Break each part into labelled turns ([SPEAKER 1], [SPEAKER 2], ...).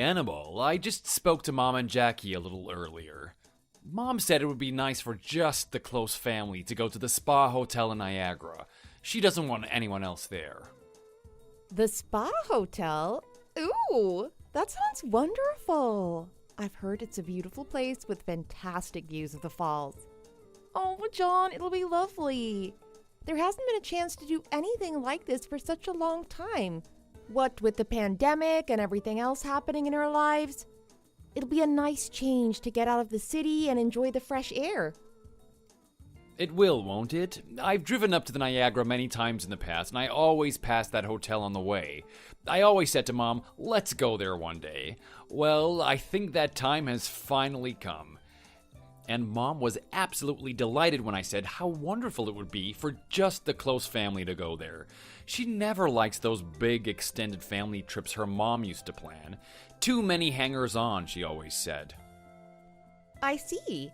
[SPEAKER 1] Annabelle, I just spoke to Mom and Jackie a little earlier. Mom said it would be nice for just the close family to go to the spa hotel in Niagara. She doesn't want anyone else there.
[SPEAKER 2] The spa hotel? Ooh, that sounds wonderful. I've heard it's a beautiful place with fantastic views of the falls. Oh, John, it'll be lovely. There hasn't been a chance to do anything like this for such a long time. What with the pandemic and everything else happening in our lives, it'll be a nice change to get out of the city and enjoy the fresh air.
[SPEAKER 1] It will, won't it? I've driven up to the Niagara many times in the past, and I always pass that hotel on the way. I always said to Mom, let's go there one day. Well, I think that time has finally come. And Mom was absolutely delighted when I said how wonderful it would be for just the close family to go there. She never likes those big extended family trips her mom used to plan. Too many hangers-on, she always said.
[SPEAKER 2] I see.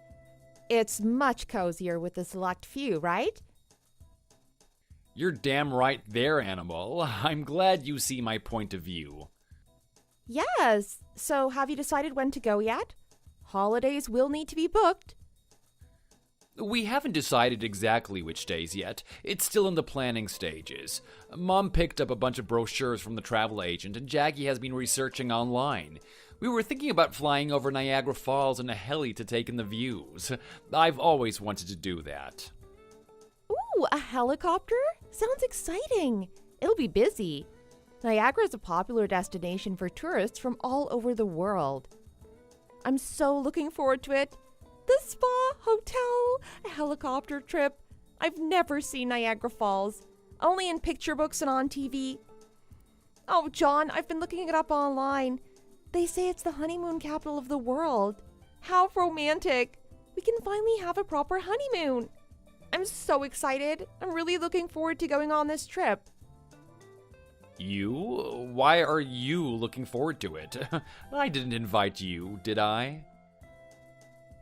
[SPEAKER 2] It's much cozier with a select few, right?
[SPEAKER 1] You're damn right there, Annabelle. I'm glad you see my point of view.
[SPEAKER 2] Yes. So have you decided when to go yet? Holidays will need to be booked.
[SPEAKER 1] We haven't decided exactly which days yet. It's still in the planning stages. Mom picked up a bunch of brochures from the travel agent, and Jackie has been researching online. We were thinking about flying over Niagara Falls in a heli to take in the views. I've always wanted to do that.
[SPEAKER 2] Ooh, a helicopter? Sounds exciting. It'll be busy. Niagara is a popular destination for tourists from all over the world. I'm so looking forward to it. The spa, hotel, a helicopter trip. I've never seen Niagara Falls, only in picture books and on TV. Oh, John, I've been looking it up online. They say it's the honeymoon capital of the world. How romantic. We can finally have a proper honeymoon. I'm so excited. I'm really looking forward to going on this trip.
[SPEAKER 1] You? Why are you looking forward to it? I didn't invite you, did I?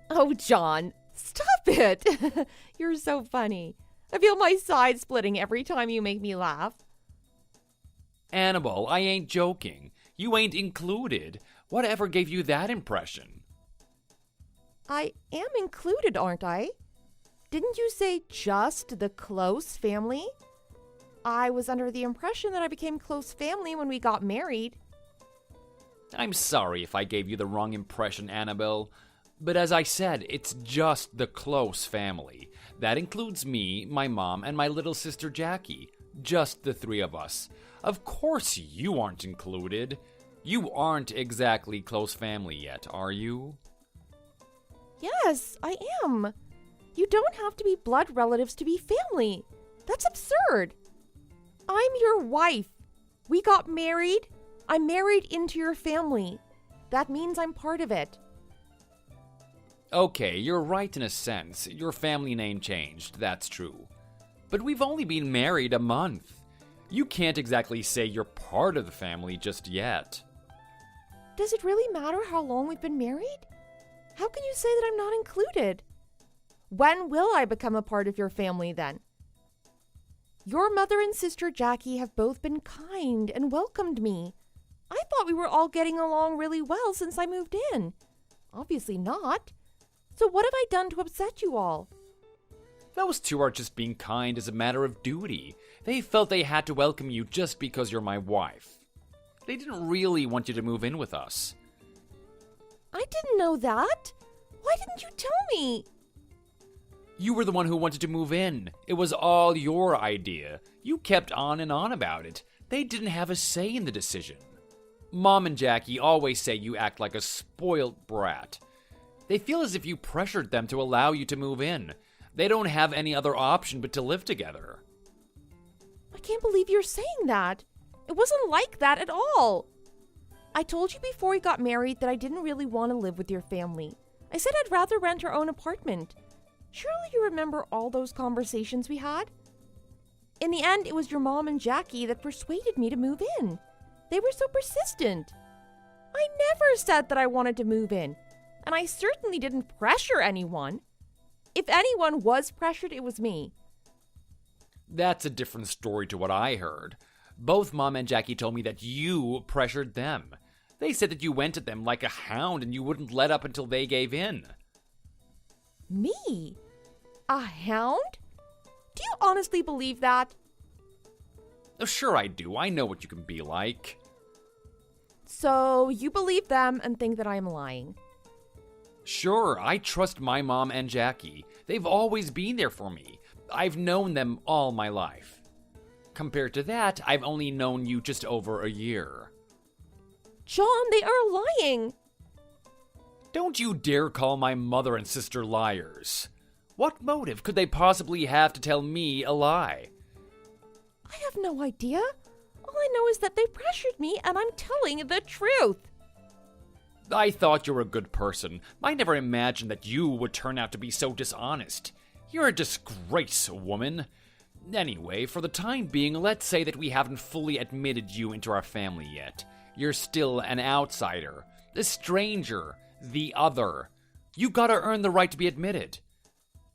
[SPEAKER 2] Oh, John, stop it. You're so funny. I feel my side splitting every time you make me laugh.
[SPEAKER 1] Annabelle, I ain't joking. You ain't included. Whatever gave you that impression?
[SPEAKER 2] I am included, aren't I? Didn't you say just the close family? I was under the impression that I became close family when we got married.
[SPEAKER 1] I'm sorry if I gave you the wrong impression, Annabelle. But as I said, it's just the close family. That includes me, my mom, and my little sister Jackie. Just the three of us. Of course you aren't included. You aren't exactly close family yet, are you?
[SPEAKER 2] Yes, I am. You don't have to be blood relatives to be family. That's absurd. I'm your wife. We got married. I'm married into your family. That means I'm part of it.
[SPEAKER 1] Okay, you're right in a sense. Your family name changed, that's true. But we've only been married a month. You can't exactly say you're part of the family just yet.
[SPEAKER 2] Does it really matter how long we've been married? How can you say that I'm not included? When will I become a part of your family then? Your mother and sister Jackie have both been kind and welcomed me. I thought we were all getting along really well since I moved in. Obviously not. So what have I done to upset you all?
[SPEAKER 1] Those two are just being kind as a matter of duty. They felt they had to welcome you just because you're my wife. They didn't really want you to move in with us.
[SPEAKER 2] I didn't know that. Why didn't you tell me?
[SPEAKER 1] You were the one who wanted to move in. It was all your idea. You kept on and on about it. They didn't have a say in the decision. Mom and Jackie always say you act like a spoiled brat. They feel as if you pressured them to allow you to move in. They don't have any other option but to live together.
[SPEAKER 2] I can't believe you're saying that. It wasn't like that at all. I told you before we got married that I didn't really want to live with your family. I said I'd rather rent our own apartment. Surely you remember all those conversations we had? In the end, it was your mom and Jackie that persuaded me to move in. They were so persistent. I never said that I wanted to move in, and I certainly didn't pressure anyone. If anyone was pressured, it was me.
[SPEAKER 1] That's a different story to what I heard. Both Mom and Jackie told me that you pressured them. They said that you went at them like a hound and you wouldn't let up until they gave in.
[SPEAKER 2] Me? A hound? Do you honestly believe that?
[SPEAKER 1] Oh, sure I do. I know what you can be like.
[SPEAKER 2] So you believe them and think that I am lying.
[SPEAKER 1] Sure, I trust my mom and Jackie. They've always been there for me. I've known them all my life. Compared to that, I've only known you just over a year.
[SPEAKER 2] John, they are lying.
[SPEAKER 1] Don't you dare call my mother and sister liars. What motive could they possibly have to tell me a lie?
[SPEAKER 2] I have no idea. All I know is that they pressured me and I'm telling the truth.
[SPEAKER 1] I thought you were a good person. I never imagined that you would turn out to be so dishonest. You're a disgrace, woman. Anyway, for the time being, let's say that we haven't fully admitted you into our family yet. You're still an outsider, a stranger, the other. You gotta earn the right to be admitted.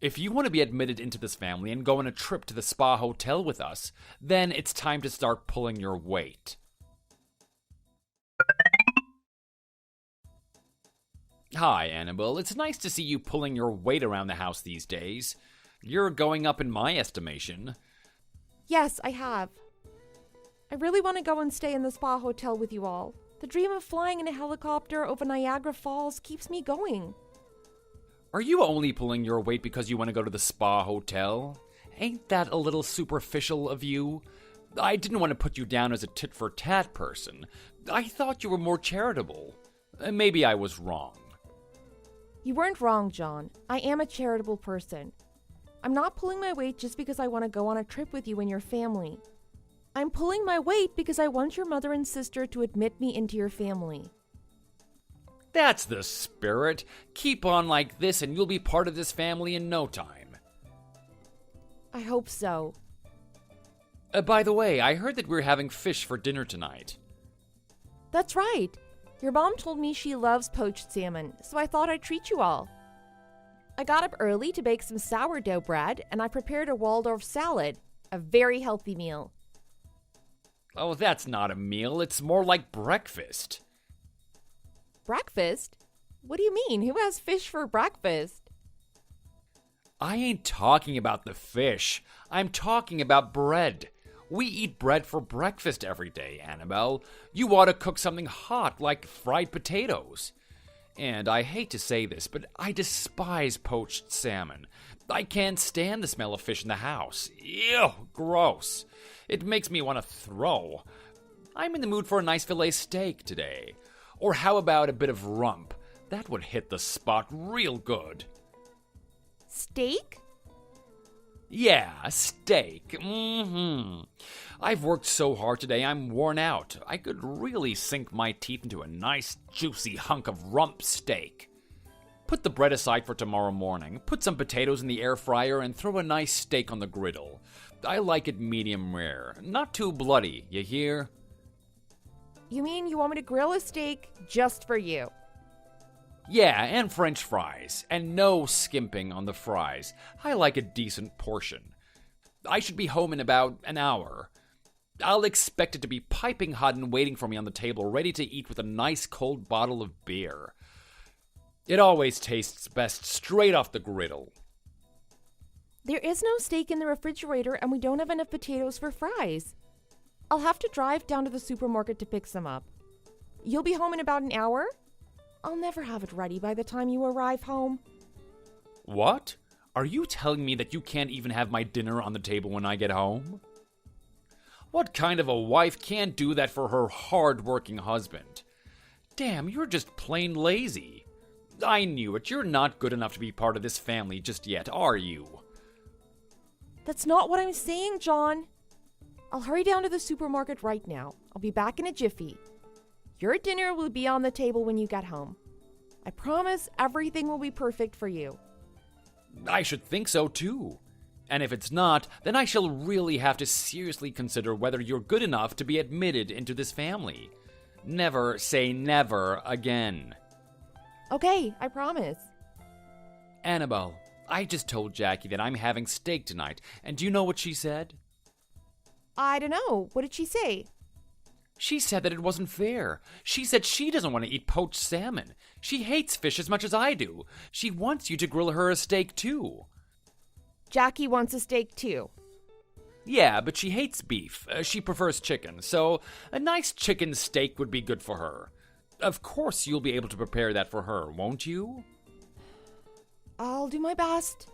[SPEAKER 1] If you want to be admitted into this family and go on a trip to the spa hotel with us, then it's time to start pulling your weight. Hi, Annabelle. It's nice to see you pulling your weight around the house these days. You're going up in my estimation.
[SPEAKER 2] Yes, I have. I really want to go and stay in the spa hotel with you all. The dream of flying in a helicopter over Niagara Falls keeps me going.
[SPEAKER 1] Are you only pulling your weight because you want to go to the spa hotel? Ain't that a little superficial of you? I didn't want to put you down as a tit-for-tat person. I thought you were more charitable. Maybe I was wrong.
[SPEAKER 2] You weren't wrong, John. I am a charitable person. I'm not pulling my weight just because I want to go on a trip with you and your family. I'm pulling my weight because I want your mother and sister to admit me into your family.
[SPEAKER 1] That's the spirit. Keep on like this and you'll be part of this family in no time.
[SPEAKER 2] I hope so.
[SPEAKER 1] By the way, I heard that we're having fish for dinner tonight.
[SPEAKER 2] That's right. Your mom told me she loves poached salmon, so I thought I'd treat you all. I got up early to bake some sourdough bread, and I prepared a Waldorf salad, a very healthy meal.
[SPEAKER 1] Oh, that's not a meal. It's more like breakfast.
[SPEAKER 2] Breakfast? What do you mean? Who has fish for breakfast?
[SPEAKER 1] I ain't talking about the fish. I'm talking about bread. We eat bread for breakfast every day, Annabelle. You ought to cook something hot, like fried potatoes. And I hate to say this, but I despise poached salmon. I can't stand the smell of fish in the house. Ew, gross. It makes me want to throw. I'm in the mood for a nice filet steak today. Or how about a bit of rump? That would hit the spot real good.
[SPEAKER 2] Steak?
[SPEAKER 1] Yeah, steak. I've worked so hard today, I'm worn out. I could really sink my teeth into a nice, juicy hunk of rump steak. Put the bread aside for tomorrow morning, put some potatoes in the air fryer, and throw a nice steak on the griddle. I like it medium rare, not too bloody, you hear?
[SPEAKER 2] You mean you want me to grill a steak just for you?
[SPEAKER 1] Yeah, and French fries, and no skimping on the fries. I like a decent portion. I should be home in about an hour. I'll expect it to be piping hot and waiting for me on the table, ready to eat with a nice cold bottle of beer. It always tastes best straight off the griddle.
[SPEAKER 2] There is no steak in the refrigerator and we don't have enough potatoes for fries. I'll have to drive down to the supermarket to pick some up. You'll be home in about an hour? I'll never have it ready by the time you arrive home.
[SPEAKER 1] What? Are you telling me that you can't even have my dinner on the table when I get home? What kind of a wife can't do that for her hard-working husband? Damn, you're just plain lazy. I knew it. You're not good enough to be part of this family just yet, are you?
[SPEAKER 2] That's not what I'm saying, John. I'll hurry down to the supermarket right now. I'll be back in a jiffy. Your dinner will be on the table when you get home. I promise everything will be perfect for you.
[SPEAKER 1] I should think so, too. And if it's not, then I shall really have to seriously consider whether you're good enough to be admitted into this family. Never say never again.
[SPEAKER 2] Okay, I promise.
[SPEAKER 1] Annabelle, I just told Jackie that I'm having steak tonight, and do you know what she said?
[SPEAKER 2] I don't know. What did she say?
[SPEAKER 1] She said that it wasn't fair. She said she doesn't want to eat poached salmon. She hates fish as much as I do. She wants you to grill her a steak too.
[SPEAKER 2] Jackie wants a steak too.
[SPEAKER 1] Yeah, but she hates beef. She prefers chicken, so a nice chicken steak would be good for her. Of course you'll be able to prepare that for her, won't you?
[SPEAKER 2] I'll do my best.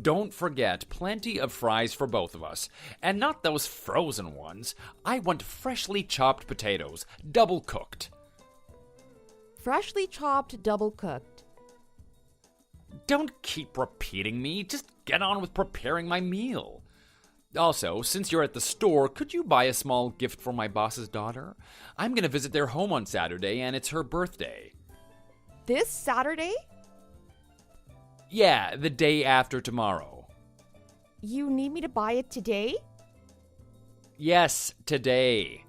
[SPEAKER 1] Don't forget, plenty of fries for both of us. And not those frozen ones. I want freshly chopped potatoes, double cooked.
[SPEAKER 2] Freshly chopped, double cooked.
[SPEAKER 1] Don't keep repeating me. Just get on with preparing my meal. Also, since you're at the store, could you buy a small gift for my boss's daughter? I'm going to visit their home on Saturday, and it's her birthday.
[SPEAKER 2] This Saturday?
[SPEAKER 1] Yeah, the day after tomorrow.
[SPEAKER 2] You need me to buy it today?
[SPEAKER 1] Yes, today.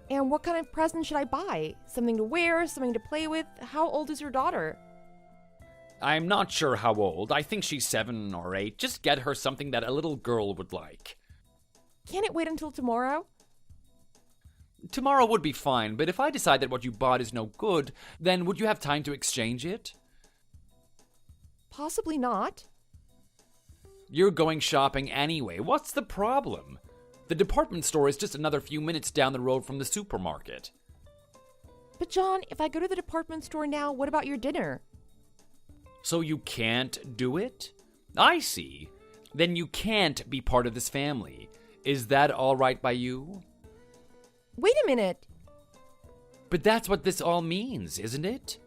[SPEAKER 2] And what kind of present should I buy? Something to wear, something to play with? How old is your daughter?
[SPEAKER 1] I'm not sure how old. I think she's 7 or 8. Just get her something that a little girl would like.
[SPEAKER 2] Can't it wait until tomorrow?
[SPEAKER 1] Tomorrow would be fine, but if I decide that what you bought is no good, then would you have time to exchange it?
[SPEAKER 2] Possibly not.
[SPEAKER 1] You're going shopping anyway. What's the problem? The department store is just another few minutes down the road from the supermarket.
[SPEAKER 2] But John, if I go to the department store now, what about your dinner?
[SPEAKER 1] So you can't do it? I see. Then you can't be part of this family. Is that all right by you?
[SPEAKER 2] Wait a minute.
[SPEAKER 1] But that's what this all means, isn't it?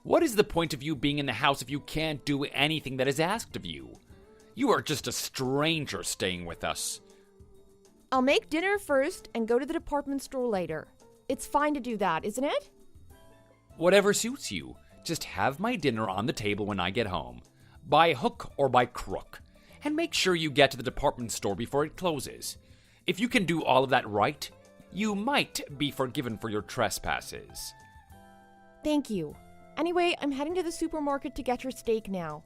[SPEAKER 1] What is the point of you being in the house if you can't do anything that is asked of you? You are just a stranger staying with us.
[SPEAKER 2] I'll make dinner first and go to the department store later. It's fine to do that, isn't it?
[SPEAKER 1] Whatever suits you. Just have my dinner on the table when I get home. By hook or by crook. And make sure you get to the department store before it closes. If you can do all of that right, you might be forgiven for your trespasses.
[SPEAKER 2] Thank you. Anyway, I'm heading to the supermarket to get your steak now.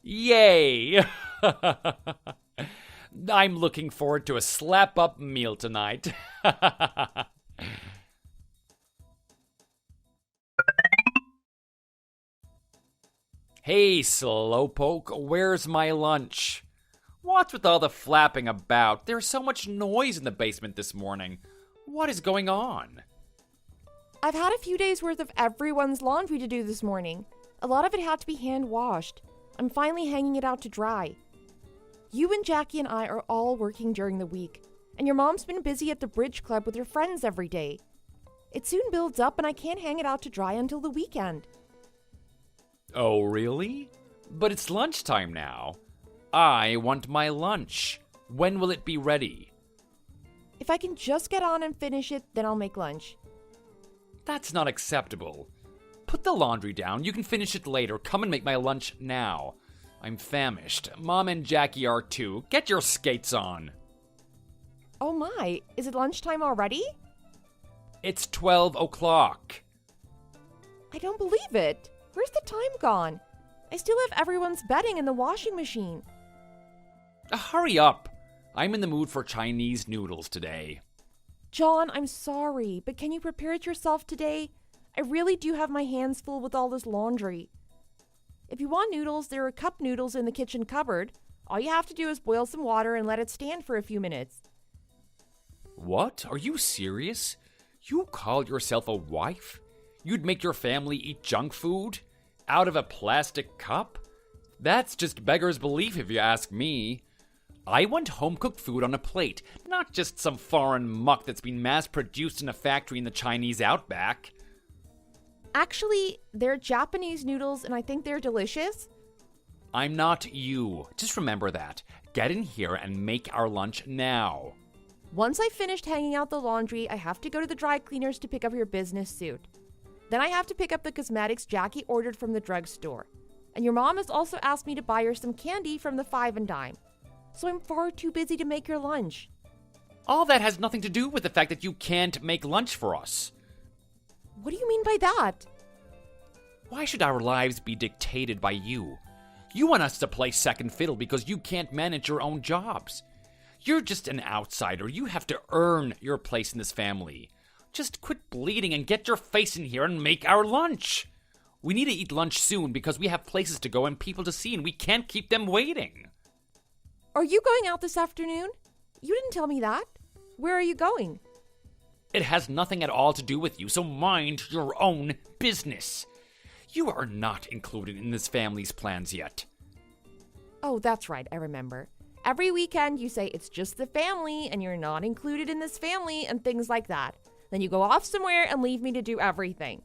[SPEAKER 1] Yay! I'm looking forward to a slap-up meal tonight. Hey, slowpoke, where's my lunch? What's with all the flapping about? There's so much noise in the basement this morning. What is going on?
[SPEAKER 2] I've had a few days worth of everyone's laundry to do this morning. A lot of it had to be hand washed. I'm finally hanging it out to dry. You and Jackie and I are all working during the week, and your mom's been busy at the bridge club with her friends every day. It soon builds up and I can't hang it out to dry until the weekend.
[SPEAKER 1] Oh, really? But it's lunchtime now. I want my lunch. When will it be ready?
[SPEAKER 2] If I can just get on and finish it, then I'll make lunch.
[SPEAKER 1] That's not acceptable. Put the laundry down. You can finish it later. Come and make my lunch now. I'm famished. Mom and Jackie are too. Get your skates on.
[SPEAKER 2] Oh my, is it lunchtime already?
[SPEAKER 1] It's 12 o'clock.
[SPEAKER 2] I don't believe it. Where's the time gone? I still have everyone's bedding in the washing machine.
[SPEAKER 1] Hurry up. I'm in the mood for Chinese noodles today.
[SPEAKER 2] John, I'm sorry, but can you prepare it yourself today? I really do have my hands full with all this laundry. If you want noodles, there are cup noodles in the kitchen cupboard. All you have to do is boil some water and let it stand for a few minutes.
[SPEAKER 1] What? Are you serious? You call yourself a wife? You'd make your family eat junk food? Out of a plastic cup? That's just beggar's belief if you ask me. I want home-cooked food on a plate, not just some foreign muck that's been mass-produced in a factory in the Chinese outback.
[SPEAKER 2] Actually, they're Japanese noodles and I think they're delicious.
[SPEAKER 1] I'm not you. Just remember that. Get in here and make our lunch now.
[SPEAKER 2] Once I've finished hanging out the laundry, I have to go to the dry cleaners to pick up your business suit. Then I have to pick up the cosmetics Jackie ordered from the drugstore. And your mom has also asked me to buy her some candy from the Five and Dime. So I'm far too busy to make your lunch.
[SPEAKER 1] All that has nothing to do with the fact that you can't make lunch for us.
[SPEAKER 2] What do you mean by that?
[SPEAKER 1] Why should our lives be dictated by you? You want us to play second fiddle because you can't manage your own jobs. You're just an outsider. You have to earn your place in this family. Just quit bleeding and get your face in here and make our lunch. We need to eat lunch soon because we have places to go and people to see and we can't keep them waiting.
[SPEAKER 2] Are you going out this afternoon? You didn't tell me that. Where are you going?
[SPEAKER 1] It has nothing at all to do with you, so mind your own business. You are not included in this family's plans yet.
[SPEAKER 2] Oh, that's right, I remember. Every weekend you say it's just the family and you're not included in this family and things like that. Then you go off somewhere and leave me to do everything.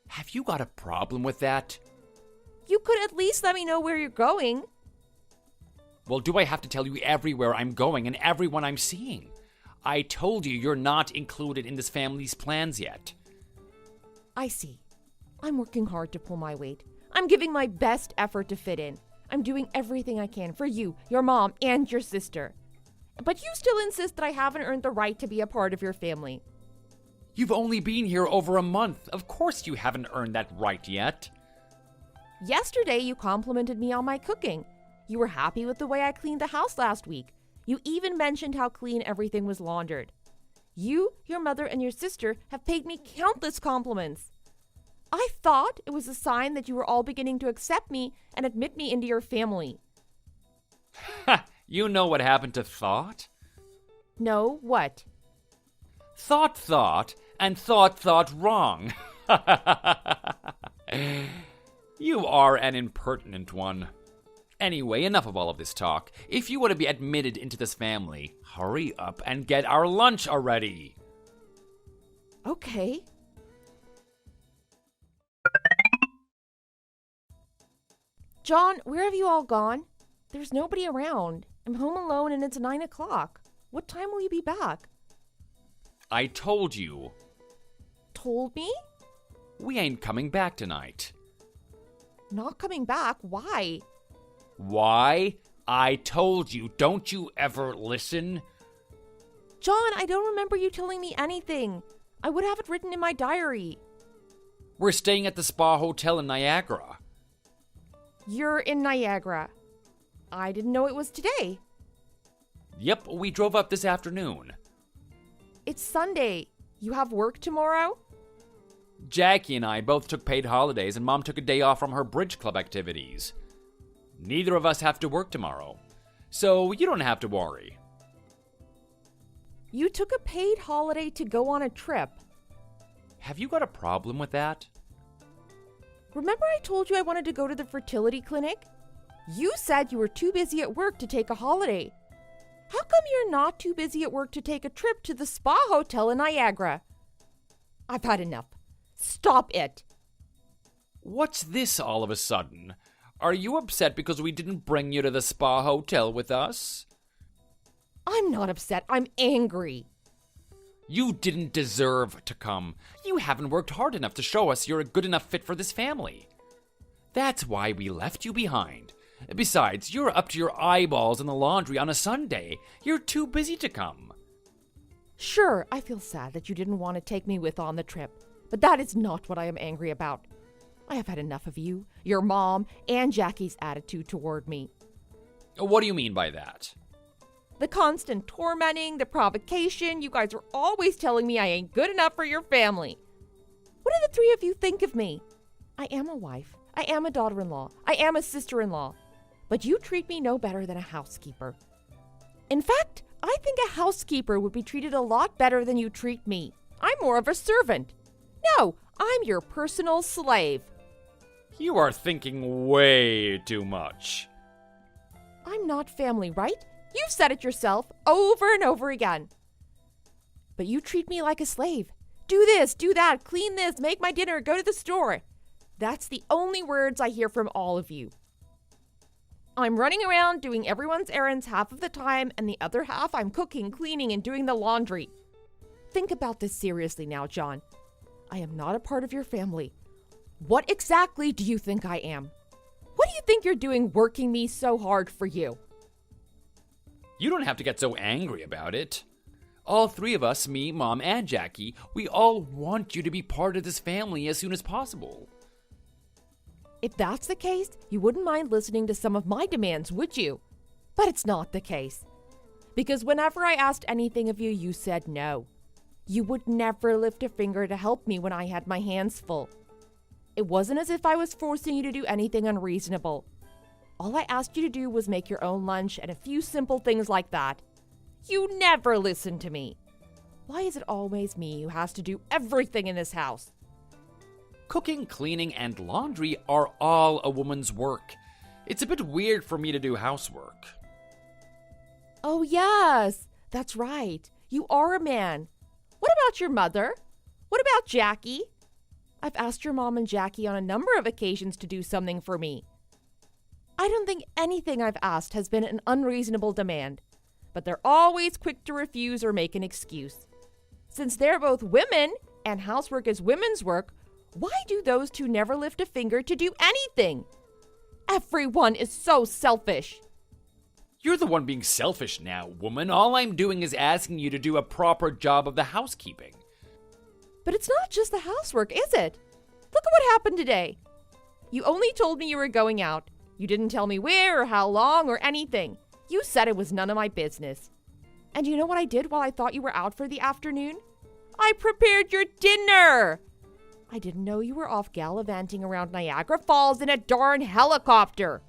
[SPEAKER 1] Have you got a problem with that?
[SPEAKER 2] You could at least let me know where you're going.
[SPEAKER 1] Well, do I have to tell you everywhere I'm going and everyone I'm seeing? I told you you're not included in this family's plans yet.
[SPEAKER 2] I see. I'm working hard to pull my weight. I'm giving my best effort to fit in. I'm doing everything I can for you, your mom, and your sister. But you still insist that I haven't earned the right to be a part of your family.
[SPEAKER 1] You've only been here over a month. Of course you haven't earned that right yet.
[SPEAKER 2] Yesterday you complimented me on my cooking. You were happy with the way I cleaned the house last week. You even mentioned how clean everything was laundered. You, your mother, and your sister have paid me countless compliments. I thought it was a sign that you were all beginning to accept me and admit me into your family.
[SPEAKER 1] Ha! You know what happened to Thought?
[SPEAKER 2] No, what?
[SPEAKER 1] Thought, and thought wrong. You are an impertinent one. Anyway, enough of all of this talk. If you want to be admitted into this family, hurry up and get our lunch already.
[SPEAKER 2] Okay. John, where have you all gone? There's nobody around. I'm home alone and it's 9 o'clock. What time will you be back?
[SPEAKER 1] I told you.
[SPEAKER 2] Told me?
[SPEAKER 1] We ain't coming back tonight.
[SPEAKER 2] Not coming back? Why?
[SPEAKER 1] Why? I told you. Don't you ever listen?
[SPEAKER 2] John, I don't remember you telling me anything. I would have it written in my diary.
[SPEAKER 1] We're staying at the Spa Hotel in Niagara.
[SPEAKER 2] You're in Niagara. I didn't know it was today.
[SPEAKER 1] Yep, we drove up this afternoon.
[SPEAKER 2] It's Sunday. You have work tomorrow?
[SPEAKER 1] Jackie and I both took paid holidays and Mom took a day off from her bridge club activities. Neither of us have to work tomorrow, so you don't have to worry.
[SPEAKER 2] You took a paid holiday to go on a trip.
[SPEAKER 1] Have you got a problem with that?
[SPEAKER 2] Remember I told you I wanted to go to the fertility clinic? You said you were too busy at work to take a holiday. How come you're not too busy at work to take a trip to the Spa Hotel in Niagara? I've had enough. Stop it.
[SPEAKER 1] What's this all of a sudden? Are you upset because we didn't bring you to the Spa Hotel with us?
[SPEAKER 2] I'm not upset. I'm angry.
[SPEAKER 1] You didn't deserve to come. You haven't worked hard enough to show us you're a good enough fit for this family. That's why we left you behind. Besides, you're up to your eyeballs in the laundry on a Sunday. You're too busy to come.
[SPEAKER 2] Sure, I feel sad that you didn't want to take me with on the trip, but that is not what I am angry about. I have had enough of you, your mom, and Jackie's attitude toward me.
[SPEAKER 1] What do you mean by that?
[SPEAKER 2] The constant tormenting, the provocation, you guys are always telling me I ain't good enough for your family. What do the three of you think of me? I am a wife, I am a daughter-in-law, I am a sister-in-law, but you treat me no better than a housekeeper. In fact, I think a housekeeper would be treated a lot better than you treat me. I'm more of a servant. No, I'm your personal slave.
[SPEAKER 1] You are thinking way too much.
[SPEAKER 2] I'm not family, right? You've said it yourself over and over again. But you treat me like a slave. Do this, do that, clean this, make my dinner, go to the store. That's the only words I hear from all of you. I'm running around doing everyone's errands half of the time, and the other half I'm cooking, cleaning, and doing the laundry. Think about this seriously now, John. I am not a part of your family. What exactly do you think I am? What do you think you're doing working me so hard for you?
[SPEAKER 1] You don't have to get so angry about it. All three of us, me, Mom, and Jackie, we all want you to be part of this family as soon as possible.
[SPEAKER 2] If that's the case, you wouldn't mind listening to some of my demands, would you? But it's not the case. Because whenever I asked anything of you, you said no. You would never lift a finger to help me when I had my hands full. It wasn't as if I was forcing you to do anything unreasonable. All I asked you to do was make your own lunch and a few simple things like that. You never listened to me. Why is it always me who has to do everything in this house?
[SPEAKER 1] Cooking, cleaning, and laundry are all a woman's work. It's a bit weird for me to do housework.
[SPEAKER 2] Oh, yes, that's right. You are a man. What about your mother? What about Jackie? I've asked your mom and Jackie on a number of occasions to do something for me. I don't think anything I've asked has been an unreasonable demand, but they're always quick to refuse or make an excuse. Since they're both women and housework is women's work, why do those two never lift a finger to do anything? Everyone is so selfish.
[SPEAKER 1] You're the one being selfish now, woman. All I'm doing is asking you to do a proper job of the housekeeping.
[SPEAKER 2] But it's not just the housework, is it? Look at what happened today. You only told me you were going out. You didn't tell me where or how long or anything. You said it was none of my business. And you know what I did while I thought you were out for the afternoon? I prepared your dinner. I didn't know you were off gallivanting around Niagara Falls in a darn helicopter.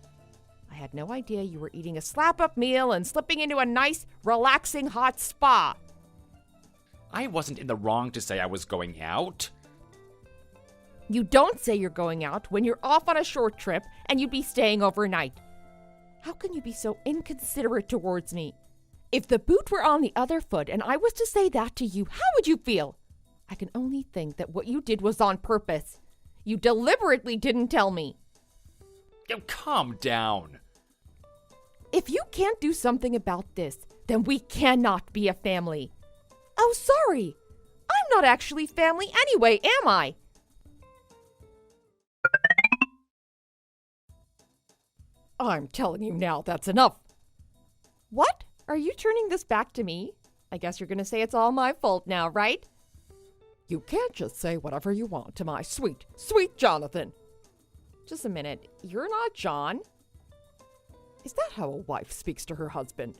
[SPEAKER 2] I had no idea you were eating a slap-up meal and slipping into a nice, relaxing hot spa.
[SPEAKER 1] I wasn't in the wrong to say I was going out.
[SPEAKER 2] You don't say you're going out when you're off on a short trip and you'd be staying overnight. How can you be so inconsiderate towards me? If the boot were on the other foot and I was to say that to you, how would you feel? I can only think that what you did was on purpose. You deliberately didn't tell me.
[SPEAKER 1] Oh, calm down.
[SPEAKER 2] If you can't do something about this, then we cannot be a family. Oh, sorry. I'm not actually family anyway, am I? I'm telling you now, that's enough. What? Are you turning this back to me? I guess you're going to say it's all my fault now, right? You can't just say whatever you want to my sweet, sweet Jonathan. Just a minute. You're not John. Is that how a wife speaks to her husband?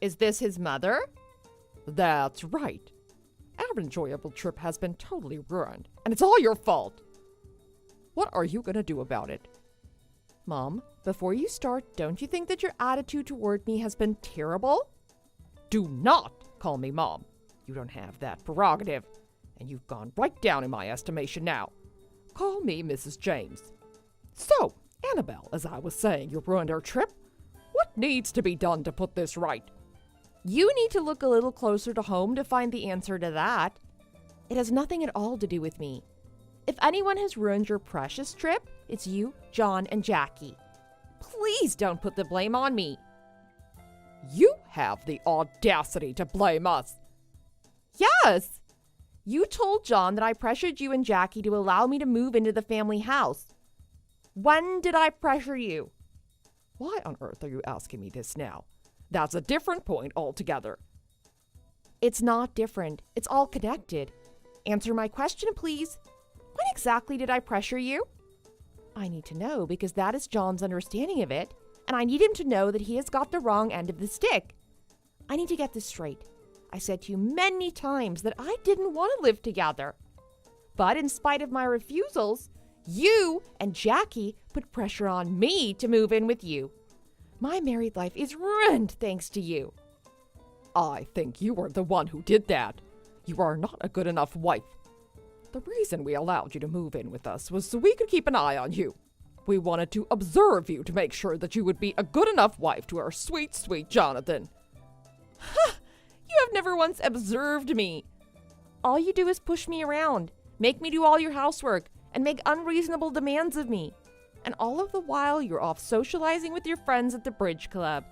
[SPEAKER 2] Is this his mother? That's right. Our enjoyable trip has been totally ruined, and it's all your fault. What are you going to do about it? Mom, before you start, don't you think that your attitude toward me has been terrible? Do not call me Mom. You don't have that prerogative, and you've gone right down in my estimation now. Call me Mrs. James. So, Annabelle, as I was saying, you ruined our trip. What needs to be done to put this right? You need to look a little closer to home to find the answer to that. It has nothing at all to do with me. If anyone has ruined your precious trip, it's you, John, and Jackie. Please don't put the blame on me. You have the audacity to blame us. Yes. You told John that I pressured you and Jackie to allow me to move into the family house. When did I pressure you? Why on earth are you asking me this now? That's a different point altogether. It's not different. It's all connected. Answer my question, please. When exactly did I pressure you? I need to know because that is John's understanding of it, and I need him to know that he has got the wrong end of the stick. I need to get this straight. I said to you many times that I didn't want to live together. But in spite of my refusals, you and Jackie put pressure on me to move in with you. My married life is ruined thanks to you. I think you are the one who did that. You are not a good enough wife. The reason we allowed you to move in with us was so we could keep an eye on you. We wanted to observe you to make sure that you would be a good enough wife to our sweet, sweet Jonathan. Ha! You have never once observed me. All you do is push me around, make me do all your housework, and make unreasonable demands of me. And all of the while, you're off socializing with your friends at the bridge club.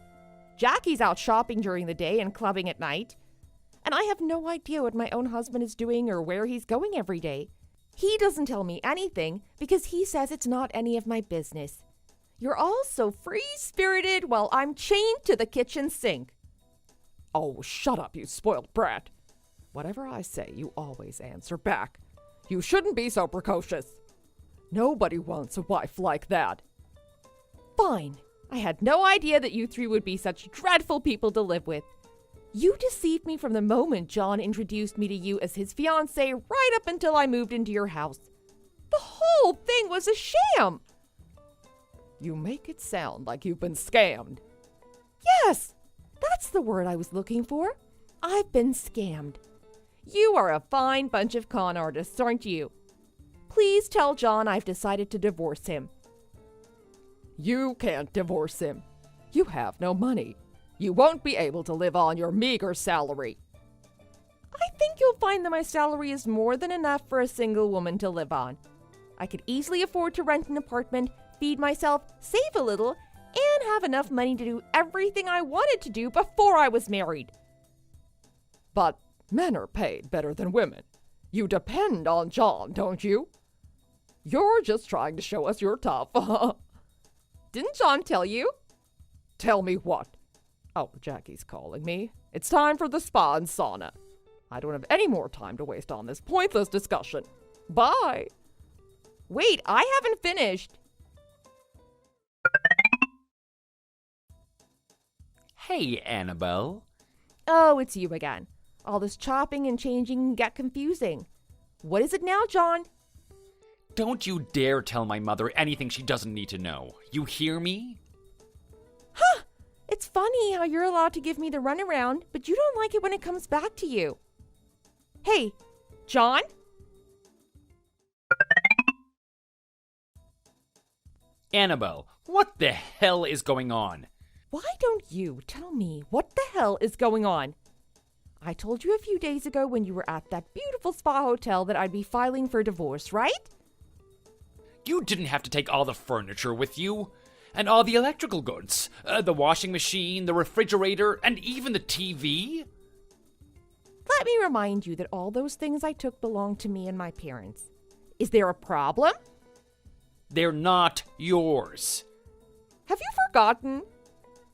[SPEAKER 2] Jackie's out shopping during the day and clubbing at night. And I have no idea what my own husband is doing or where he's going every day. He doesn't tell me anything because he says it's not any of my business. You're all so free-spirited while I'm chained to the kitchen sink. Oh, shut up, you spoiled brat. Whatever I say, you always answer back. You shouldn't be so precocious. Nobody wants a wife like that. Fine. I had no idea that you three would be such dreadful people to live with. You deceived me from the moment John introduced me to you as his fiancée right up until I moved into your house. The whole thing was a sham. You make it sound like you've been scammed. Yes, that's the word I was looking for. I've been scammed. You are a fine bunch of con artists, aren't you? Please tell John I've decided to divorce him. You can't divorce him. You have no money. You won't be able to live on your meager salary. I think you'll find that my salary is more than enough for a single woman to live on. I could easily afford to rent an apartment, feed myself, save a little, and have enough money to do everything I wanted to do before I was married. But men are paid better than women. You depend on John, don't you? You're just trying to show us you're tough. Didn't John tell you? Tell me what? Oh, Jackie's calling me. It's time for the spa and sauna. I don't have any more time to waste on this pointless discussion. Bye. Wait, I haven't finished.
[SPEAKER 1] Hey, Annabelle.
[SPEAKER 2] Oh, it's you again. All this chopping and changing can get confusing. What is it now, John?
[SPEAKER 1] Don't you dare tell my mother anything she doesn't need to know. You hear me?
[SPEAKER 2] Huh! It's funny how you're allowed to give me the runaround, but you don't like it when it comes back to you. Hey, John?
[SPEAKER 1] Annabelle, what the hell is going on?
[SPEAKER 2] Why don't you tell me what the hell is going on? I told you a few days ago when you were at that beautiful spa hotel that I'd be filing for divorce, right?
[SPEAKER 1] You didn't have to take all the furniture with you. And all the electrical goods. The washing machine, the refrigerator, and even the TV.
[SPEAKER 2] Let me remind you that all those things I took belong to me and my parents. Is there a problem?
[SPEAKER 1] They're not yours.
[SPEAKER 2] Have you forgotten?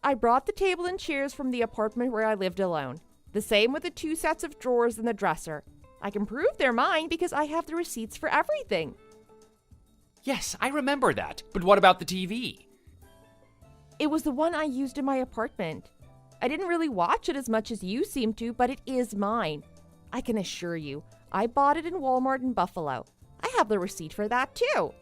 [SPEAKER 2] I brought the table and chairs from the apartment where I lived alone. The same with the 2 sets of drawers in the dresser. I can prove they're mine because I have the receipts for everything.
[SPEAKER 1] Yes, I remember that. But what about the TV?
[SPEAKER 2] It was the one I used in my apartment. I didn't really watch it as much as you seem to, but it is mine. I can assure you, I bought it in Walmart in Buffalo. I have the receipt for that too.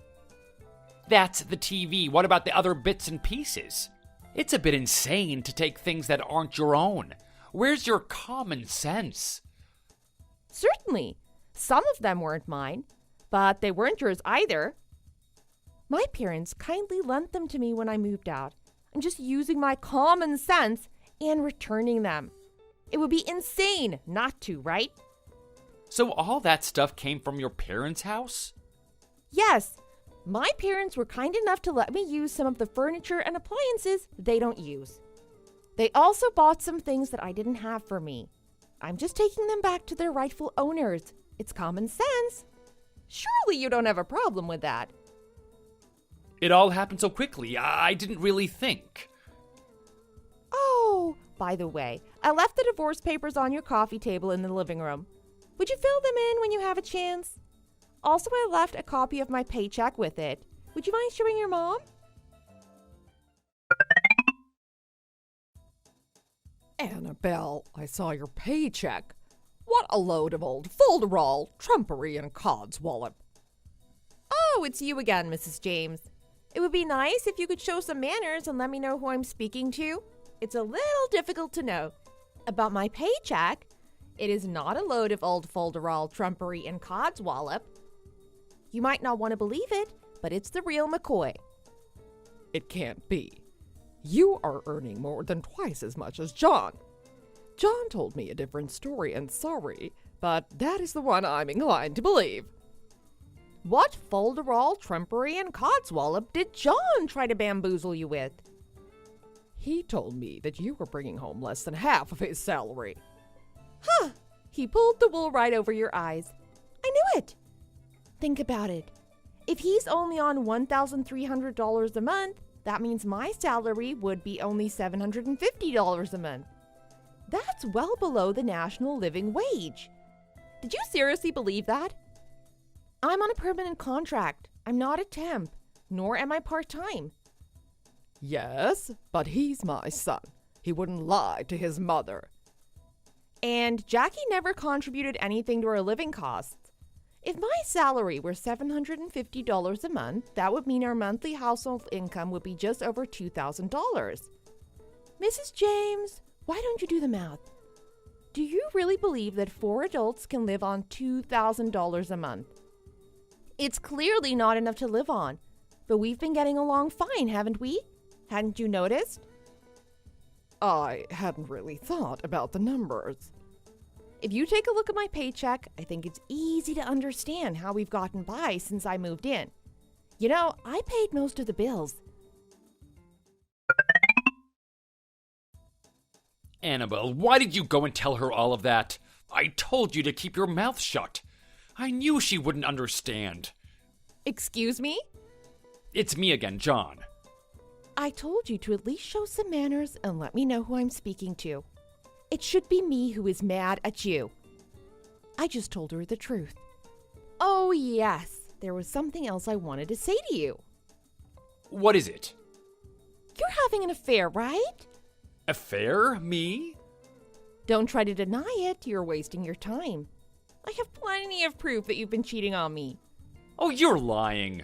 [SPEAKER 1] That's the TV. What about the other bits and pieces? It's a bit insane to take things that aren't your own. Where's your common sense?
[SPEAKER 2] Certainly. Some of them weren't mine, but they weren't yours either. My parents kindly lent them to me when I moved out. I'm just using my common sense and returning them. It would be insane not to, right?
[SPEAKER 1] So all that stuff came from your parents' house?
[SPEAKER 2] Yes. My parents were kind enough to let me use some of the furniture and appliances they don't use. They also bought some things that I didn't have for me. I'm just taking them back to their rightful owners. It's common sense. Surely you don't have a problem with that.
[SPEAKER 1] It all happened so quickly, I didn't really think.
[SPEAKER 2] Oh, by the way, I left the divorce papers on your coffee table in the living room. Would you fill them in when you have a chance? Also, I left a copy of my paycheck with it. Would you mind showing your mom?
[SPEAKER 3] Annabelle, I saw your paycheck. What a load of old folderol, trumpery, and codswallop.
[SPEAKER 2] Oh, it's you again, Mrs. James. It would be nice if you could show some manners and let me know who I'm speaking to. It's a little difficult to know. About my paycheck, it is not a load of old folderol, trumpery, and codswallop. You might not want to believe it, but it's the real McCoy.
[SPEAKER 3] It can't be. You are earning more than twice as much as John. John told me a different story, and sorry, but that is the one I'm inclined to believe.
[SPEAKER 2] What folderol, trumpery, and codswallop did John try to bamboozle you with?
[SPEAKER 3] He told me that you were bringing home less than half of his salary.
[SPEAKER 2] Huh, he pulled the wool right over your eyes. I knew it. Think about it. If he's only on $1,300 a month, that means my salary would be only $750 a month. That's well below the national living wage. Did you seriously believe that? I'm on a permanent contract. I'm not a temp, nor am I part-time.
[SPEAKER 3] Yes, but he's my son. He wouldn't lie to his mother.
[SPEAKER 2] And Jackie never contributed anything to our living costs. If my salary were $750 a month, that would mean our monthly household income would be just over $2,000. Mrs. James, why don't you do the math? Do you really believe that 4 adults can live on $2,000 a month? It's clearly not enough to live on, but we've been getting along fine, haven't we? Hadn't you noticed?
[SPEAKER 3] I hadn't really thought about the numbers.
[SPEAKER 2] If you take a look at my paycheck, I think it's easy to understand how we've gotten by since I moved in. You know, I paid most of the bills.
[SPEAKER 1] Annabelle, why did you go and tell her all of that? I told you to keep your mouth shut. I knew she wouldn't understand.
[SPEAKER 2] Excuse me?
[SPEAKER 1] It's me again, John.
[SPEAKER 2] I told you to at least show some manners and let me know who I'm speaking to. It should be me who is mad at you. I just told her the truth. Oh, yes, there was something else I wanted to say to you.
[SPEAKER 1] What is it?
[SPEAKER 2] You're having an affair, right?
[SPEAKER 1] Affair? Me?
[SPEAKER 2] Don't try to deny it. You're wasting your time. I have plenty of proof that you've been cheating on me.
[SPEAKER 1] Oh, you're lying.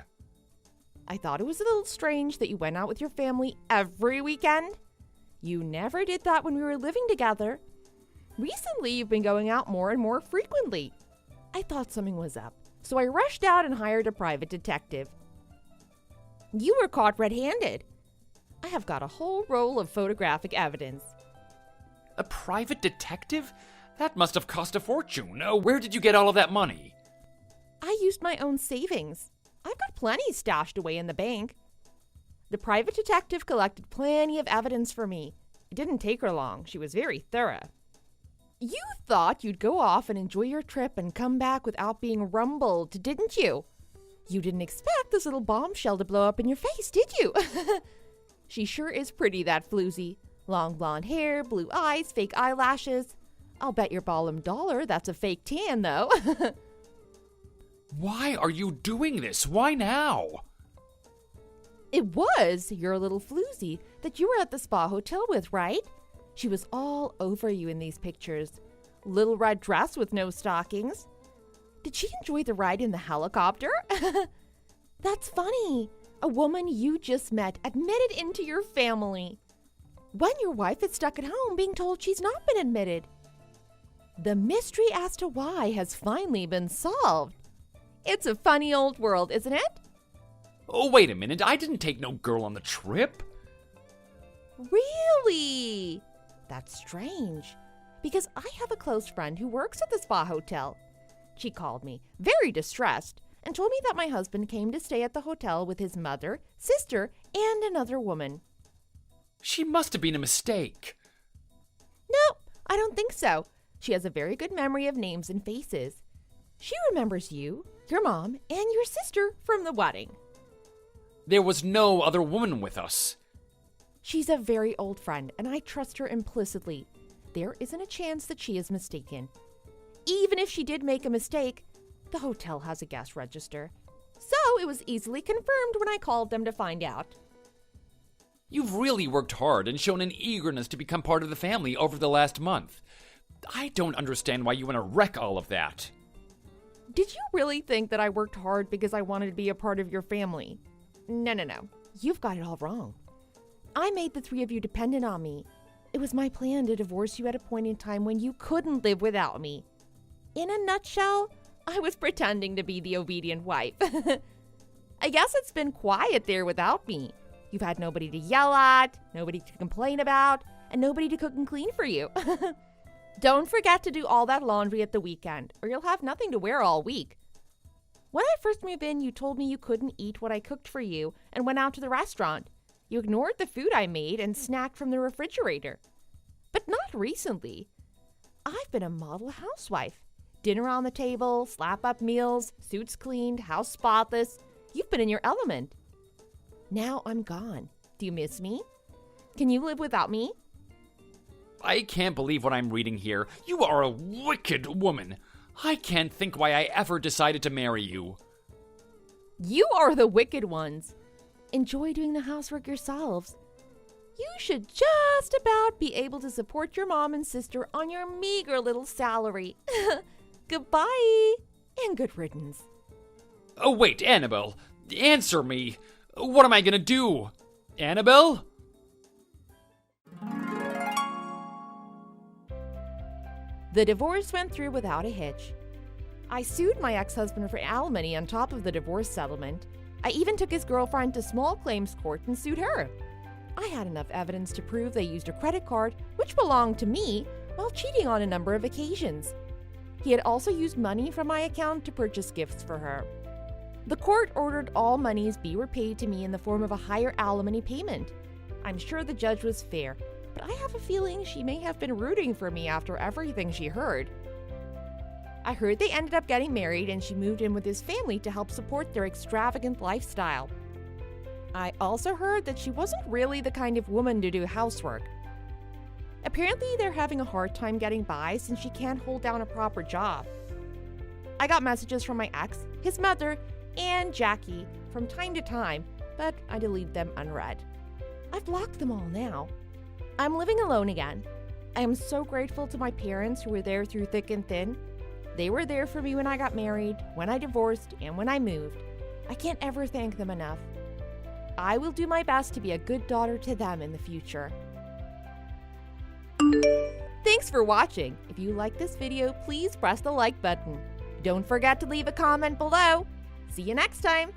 [SPEAKER 2] I thought it was a little strange that you went out with your family every weekend. You never did that when we were living together. Recently, you've been going out more and more frequently. I thought something was up, so I rushed out and hired a private detective. You were caught red-handed. I have got a whole roll of photographic evidence.
[SPEAKER 1] A private detective? That must have cost a fortune. Where did you get all of that money?
[SPEAKER 2] I used my own savings. I've got plenty stashed away in the bank. The private detective collected plenty of evidence for me. It didn't take her long. She was very thorough. You thought you'd go off and enjoy your trip and come back without being rumbled, didn't you? You didn't expect this little bombshell to blow up in your face, did you? She sure is pretty, that floozy. Long blonde hair, blue eyes, fake eyelashes. I'll bet your ballum dollar that's a fake tan, though.
[SPEAKER 1] Why are you doing this? Why now?
[SPEAKER 2] It was your little floozy that you were at the spa hotel with, right? She was all over you in these pictures. Little red dress with no stockings. Did she enjoy the ride in the helicopter? That's funny. A woman you just met admitted into your family. When your wife is stuck at home being told she's not been admitted. The mystery as to why has finally been solved. It's a funny old world, isn't it?
[SPEAKER 1] Oh, wait a minute. I didn't take no girl on the trip.
[SPEAKER 2] Really? That's strange. Because I have a close friend who works at the spa hotel. She called me, very distressed, and told me that my husband came to stay at the hotel with his mother, sister, and another woman.
[SPEAKER 1] She must have been a mistake.
[SPEAKER 2] No, I don't think so. She has a very good memory of names and faces. She remembers you, your mom, and your sister from the wedding.
[SPEAKER 1] There was no other woman with us.
[SPEAKER 2] She's a very old friend, and I trust her implicitly. There isn't a chance that she is mistaken. Even if she did make a mistake, the hotel has a guest register. So it was easily confirmed when I called them to find out.
[SPEAKER 1] You've really worked hard and shown an eagerness to become part of the family over the last month. I don't understand why you want to wreck all of that.
[SPEAKER 2] Did you really think that I worked hard because I wanted to be a part of your family? No. You've got it all wrong. I made the three of you dependent on me. It was my plan to divorce you at a point in time when you couldn't live without me. In a nutshell, I was pretending to be the obedient wife. I guess it's been quiet there without me. You've had nobody to yell at, nobody to complain about, and nobody to cook and clean for you. Don't forget to do all that laundry at the weekend, or you'll have nothing to wear all week. When I first moved in, you told me you couldn't eat what I cooked for you and went out to the restaurant. You ignored the food I made and snacked from the refrigerator. But not recently. I've been a model housewife. Dinner on the table, slap-up meals, suits cleaned, house spotless. You've been in your element. Now I'm gone. Do you miss me? Can you live without me?
[SPEAKER 1] I can't believe what I'm reading here. You are a wicked woman. I can't think why I ever decided to marry you.
[SPEAKER 2] You are the wicked ones. Enjoy doing the housework yourselves. You should just about be able to support your mom and sister on your meager little salary. Goodbye, and good riddance.
[SPEAKER 1] Oh, wait, Annabelle. Answer me. What am I gonna do? Annabelle?
[SPEAKER 2] The divorce went through without a hitch. I sued my ex-husband for alimony on top of the divorce settlement. I even took his girlfriend to small claims court and sued her. I had enough evidence to prove they used a credit card, which belonged to me, while cheating on a number of occasions. He had also used money from my account to purchase gifts for her. The court ordered all monies be repaid to me in the form of a higher alimony payment. I'm sure the judge was fair, but I have a feeling she may have been rooting for me after everything she heard. I heard they ended up getting married and she moved in with his family to help support their extravagant lifestyle. I also heard that she wasn't really the kind of woman to do housework. Apparently, they're having a hard time getting by since she can't hold down a proper job. I got messages from my ex, his mother, and Jackie from time to time, but I delete them unread. I've blocked them all now. I'm living alone again. I am so grateful to my parents who were there through thick and thin. They were there for me when I got married, when I divorced, and when I moved. I can't ever thank them enough. I will do my best to be a good daughter to them in the future. Thanks for watching. If you like this video, please press the like button. Don't forget to leave a comment below. See you next time.